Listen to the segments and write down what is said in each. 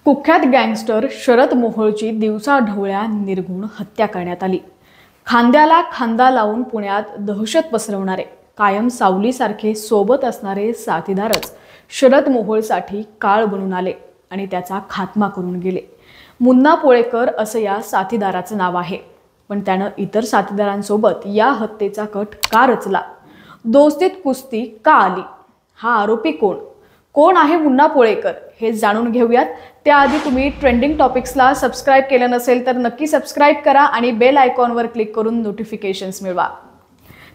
कुख्यात गँगस्टर शरद मोहोळची दिवसाढवळ्या निर्घुण हत्या करण्यात आली। खांद्याला खांदा लावून पुण्यात दहशत पसरवणारे, कायम सावलीसारखे सोबत असणारे साथीदारच शरद मोहोळसाठी काळ बनून आले आणि त्याचा खात्मा करून गेले। मुन्ना पोळेकर असं या साथीदाराचं नाव आहे, पण त्यानं इतर साथीदारांसोबत या हत्येचा कट का रचला? दोस्तीत कुस्ती का आली? हा आरोपी कोण आहे मुन्ना पोळेकर हे जाणून घेऊयात। त्याआधी तुम्ही ट्रेंडिंग टॉपिक्सला सबस्क्राइब केलं नसेल तर नक्की सबस्क्राइब करा आणि बेल आयकॉनवर क्लिक करून नोटिफिकेशन्स मिळवा।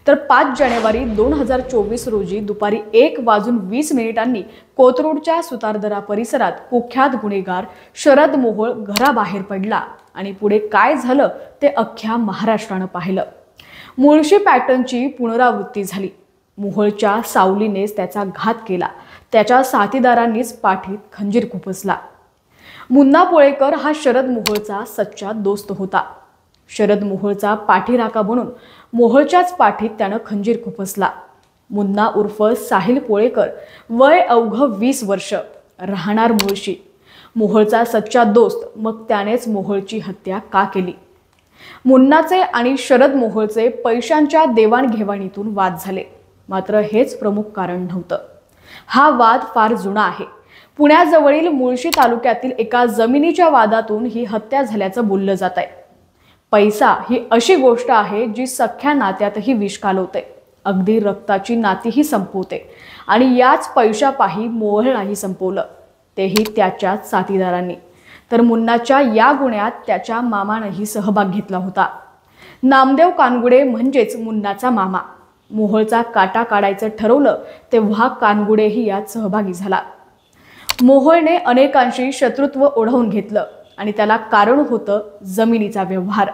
तर 5 जानेवारी 2024 रोजी दुपारी 1:20 कोथरूडच्या सुतारदरा परिसरात कुख्यात गुन्हेगार शरद मोहोळ घराबाहेर पडला आणि पुढे काय झालं ते अख्ख्या महाराष्ट्रानं पाहिलं। मुळशी पॅटर्नची पुनरावृत्ती झाली। मोहोळच्या सावलीनेच त्याचा घात केला, त्याच्या साथीदारांनीच पाठीत खंजीर खुपसला। मुन्ना पोळेकर हा शरद मोहोळचा सच्चा दोस्त होता। शरद मोहोळचा पाठीराखा बनून मोहोळच्याच पाठीत त्यानं खंजीर खुपसला। मुन्ना उर्फ साहिल पोळेकर, वय अवघं 20 वर्ष, राहणार मुळशी, मोहोळचा सच्चा दोस्त। मग त्यानेच मोहोळची हत्या का केली? मुन्नाचे आणि शरद मोहोळचे पैशांच्या देवाणघेवाणीतून वाद झाले, मात्र हेच प्रमुख कारण नव्हतं। हा वाद फार जुना आहे। पुण्याजवळील मुळशी तालुक्यातील एका जमिनीच्या वादातून ही हत्या झाल्याचं बोललं जात आहे। पैसा ही अशी गोष्ट आहे जी सख्ख्या नात्यातही विष घालवते, अगदी रक्ताची नातीही संपवते आणि याच पैशापायी मोहोळलाही संपवलं, तेही त्याच्याच साथीदारांनी। तर मुन्नाच्या या गुन्ह्यात त्याच्या मामानंही सहभाग घेतला होता। नामदेव कानगुडे म्हणजेच मुन्नाचा मामा मोहोळचा काटा काढायचं ठरवलं तेव्हा कानगुडेही यात सहभागी झाला। मोहोळने अनेकांशी शत्रुत्व ओढवून घेतलं आणि त्याला कारण होतं जमिनीचा व्यवहार।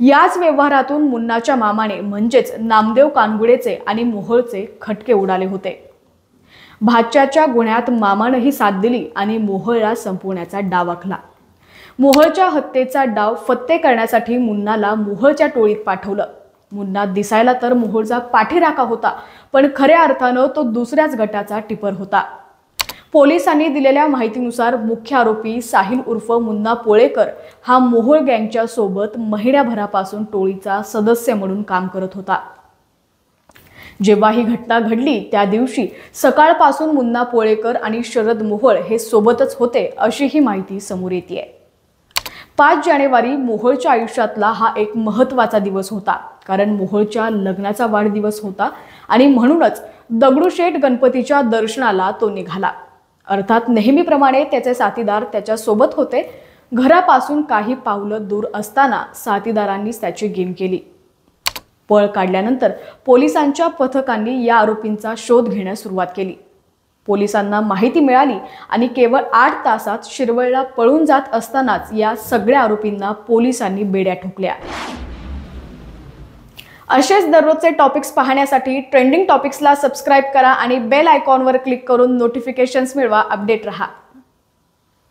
याच व्यवहारातून मुन्नाच्या मामाने म्हणजेच नामदेव कानगुडेचे आणि मोहोळचे खटके उडाले होते। भाच्याच्या गुन्ह्यात मामानंही साथ दिली आणि मोहोळला संपवण्याचा डाव आखला। मोहोळच्या हत्येचा डाव फत्ते करण्यासाठी मुन्नाला मोहोळच्या टोळीत पाठवलं। मुन्ना दिसायला तर मोहोळचा पाठीराखा होता, पण खऱ्या अर्थानं तो दुसऱ्याच गटाचा टिपर होता। पोलिसांनी दिलेल्या माहितीनुसार मुख्य आरोपी साहिल उर्फ मुन्ना पोळेकर हा मोहोळ गँगच्या सोबत महिन्याभरापासून टोळीचा सदस्य म्हणून काम करत होता। जेव्हा ही घटना घडली त्या दिवशी सकाळपासून मुन्ना पोळेकर आणि शरद मोहोळ हे सोबतच होते अशी ही माहिती समोर येतेय। 5 जानेवारी मोहोळच्या आयुष्यातला हा एक महत्त्वाचा दिवस होता, कारण मोहोळच्या लग्नाचा वाढदिवस होता आणि म्हणूनच दगडूशेठ गणपतीच्या दर्शनाला तो निघाला। अर्थात नेहमीप्रमाणे त्याचे साथीदार त्याच्या सोबत होते। घरापासून काही पावलं दूर असताना साथीदारांनीच त्याची गेम केली। पळ काढल्यानंतर पोलिसांच्या पथकांनी या आरोपींचा शोध घेण्यास सुरुवात केली। पोलिसांना माहिती मिळाली आणि केवळ 8 तासात शिरवळला पळून जात असतानाच या सगळ्या आरोपींना पोलिसांनी बेड्या ठोकल्या। असेच दररोजचे टॉपिक्स पाहण्यासाठी ट्रेंडिंग टॉपिक्सला सबस्क्राइब करा आणि बेल आयकॉनवर क्लिक करून नोटिफिकेशन्स मिळवा। अपडेट रहा।